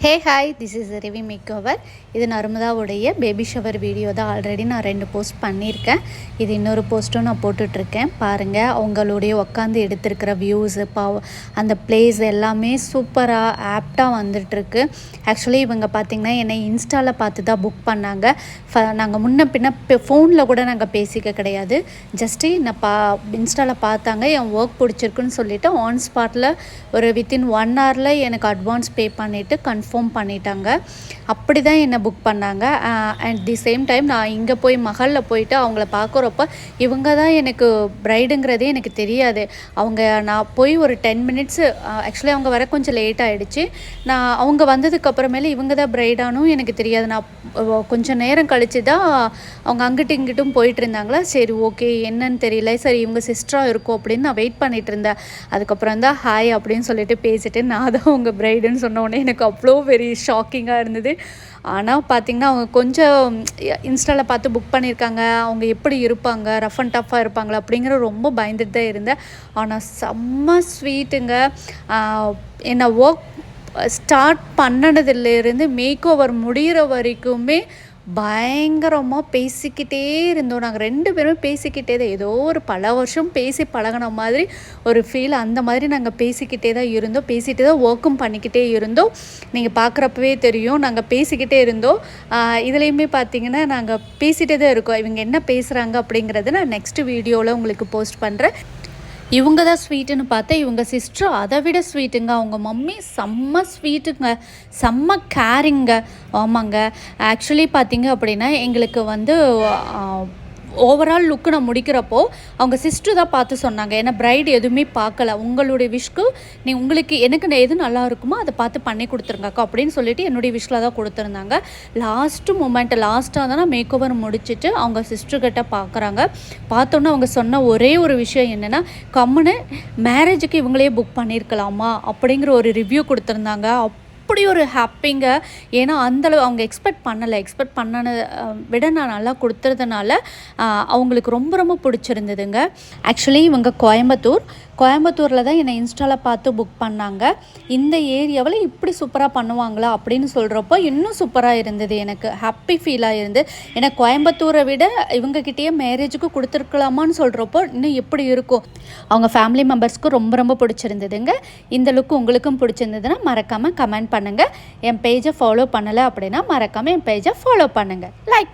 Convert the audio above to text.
Hey hi, this is Rivi makeover. இது நர்மதாவுடைய baby shower video தான். ஆல்ரெடி நான் 2 போஸ்ட் பண்ணியிருக்கேன். இது இன்னொரு போஸ்ட்டும் நான் போட்டுட்ருக்கேன். பாருங்கள், அவங்களுடைய உட்காந்து எடுத்திருக்கிற வியூஸு, அந்த பிளேஸ் எல்லாமே சூப்பராக ஆப்டாக வந்துட்டுருக்கு. ஆக்சுவலி இவங்க பார்த்திங்கன்னா என்னை இன்ஸ்டாவில் பார்த்து தான் புக் பண்ணாங்க. நாங்கள் முன்ன பின்ன ஃபோனில் கூட நாங்கள் பேசிக்க கிடையாது. ஜஸ்ட்டு நான் இன்ஸ்டாவில் பார்த்தாங்க, என் ஒர்க் பிடிச்சிருக்குன்னு சொல்லிவிட்டு ஆன் ஸ்பாட்டில் ஒரு வித்தின் 1 ஹவரில் எனக்கு அட்வான்ஸ் பே பண்ணிவிட்டு கன்ஃபார்ம் பண்ணிட்டாங்க. அப்படி தான் என்னை புக் பண்ணாங்க. அண்ட் தி சேம் டைம் நான் இங்கே போய் மகளில் போயிட்டு அவங்கள பார்க்குறப்ப இவங்க தான் எனக்கு ப்ரைடுங்கிறதே எனக்கு தெரியாது. நான் போய் ஒரு 10 மினிட்ஸ், ஆக்சுவலி அவங்க வர கொஞ்சம் லேட் ஆகிடுச்சு. அவங்க வந்ததுக்கப்புறமேலே இவங்க தான் ப்ரைடானும் எனக்கு தெரியாது. நான் கொஞ்சம் நேரம் கழித்து தான் அவங்க அங்கிட்டும் இங்கிட்டும் போயிட்டு இருந்தாங்களா. சரி, ஓகே, என்னன்னு தெரியல, சரி இவங்க சிஸ்டராக இருக்கும் அப்படின்னு நான் வெயிட் பண்ணிகிட்டு இருந்தேன். அதுக்கப்புறம் தான் ஹாய் அப்படின்னு சொல்லிட்டு பேசிட்டு நான் தான் உங்கள் ப்ரைடுன்னு சொன்ன உடனே எனக்கு அவ்வளோ வெரி ஷாக்கிங்காக இருந்தது. ஆனால் பார்த்திங்கன்னா அவங்க கொஞ்சம் இன்ஸ்டாவில் பார்த்து புக் பண்ணியிருக்காங்க. அவங்க எப்படி இருப்பாங்க, ரஃப் அண்ட் டஃப்பாக இருப்பாங்களா அப்படிங்கிற ரொம்ப பயந்துட்டு தான் இருந்தேன். ஆனால் செம்ம ஸ்வீட்டுங்க. என்னை ஒர்க் ஸ்டார்ட் பண்ணதிலேருந்து மேக் ஓவர் முடிகிற வரைக்குமே பயங்கரமாக பேசிக்கிட்டே இருந்தோம். நாங்கள் 2 பேரும் பேசிக்கிட்டே தான், ஏதோ ஒரு பல வருஷம் பேசி பழகின மாதிரி ஒரு ஃபீல். அந்த மாதிரி நாங்கள் பேசிக்கிட்டே தான் இருந்தோம். பேசிகிட்டு தான் ஒர்க்கும் பண்ணிக்கிட்டே இருந்தோம். நீங்கள் பார்க்குறப்பவே தெரியும், நாங்கள் பேசிக்கிட்டே இருந்தோம். இதுலேயுமே பார்த்திங்கன்னா நாங்கள் பேசிகிட்டே தான் இருக்கோம். இவங்க என்ன பேசுகிறாங்க அப்படிங்கிறத நான் நெக்ஸ்ட் வீடியோவில் உங்களுக்கு போஸ்ட் பண்ணுறேன். இவங்க தான் ஸ்வீட்டுன்னு பார்த்தா இவங்க சிஸ்டர் அதை விட ஸ்வீட்டுங்க. அவங்க மம்மி செம்ம ஸ்வீட்டுங்க, செம்ம கேரிங்க. ஆமாங்க, ஆக்சுவலி பார்த்திங்க அப்படின்னா எங்களுக்கு ஓவரால் லுக்கு நான் முடிக்கிறப்போ அவங்க சிஸ்டர் தான் பார்த்து சொன்னாங்க. ஏன்னா ப்ரைடு எதுவுமே பார்க்கல. உங்களுடைய விஷக்கு உங்களுக்கு எனக்கு எது நல்லா இருக்குமோ அதை பார்த்து பண்ணி கொடுத்துருங்கக்கா அப்படின்னு சொல்லிட்டு என்னுடைய விஷில் தான் கொடுத்துருந்தாங்க. லாஸ்ட்டாக தான் நான் மேக் ஓவர் முடிச்சுட்டு அவங்க சிஸ்டர்கிட்ட பார்க்குறாங்க. பார்த்தோன்னே அவங்க சொன்ன ஒரே ஒரு விஷயம் என்னென்னா, கம்முன்னு மேரேஜுக்கு இவங்களே புக் பண்ணியிருக்கலாமா அப்படிங்கிற ஒரு ரிவ்யூ கொடுத்துருந்தாங்க. அப்படி ஒரு ஹாப்பிங்க. ஏன்னா அந்தளவு அவங்க எக்ஸ்பெக்ட் பண்ணதை விட நான் நல்லா கொடுத்துறதுனால அவங்களுக்கு ரொம்ப ரொம்ப பிடிச்சிருந்ததுங்க. ஆக்சுவலி இவங்க கோயம்புத்தூரில் தான் என்னை இன்ஸ்டாவில் பார்த்து புக் பண்ணாங்க. இந்த ஏரியாவில் இப்படி சூப்பராக பண்ணுவாங்களா அப்படின்னு சொல்கிறப்போ இன்னும் சூப்பராக இருந்தது. எனக்கு ஹாப்பி ஃபீலாக இருந்து. ஏன்னா கோயம்புத்தூரை விட இவங்ககிட்டயே மேரேஜுக்கு கொடுத்துருக்கலாமான்னு சொல்கிறப்போ இன்னும் எப்படி இருக்கும். அவங்க ஃபேமிலி மெம்பர்ஸ்க்கும் ரொம்ப ரொம்ப பிடிச்சிருந்ததுங்க. இந்த லுக்கு உங்களுக்கும் பிடிச்சிருந்ததுன்னா மறக்காமல் கமெண்ட் பண்ணுங்கள். என் பேஜை ஃபாலோ பண்ணலை அப்படின்னா மறக்காமல் என் பேஜை ஃபாலோ பண்ணுங்கள், லைக்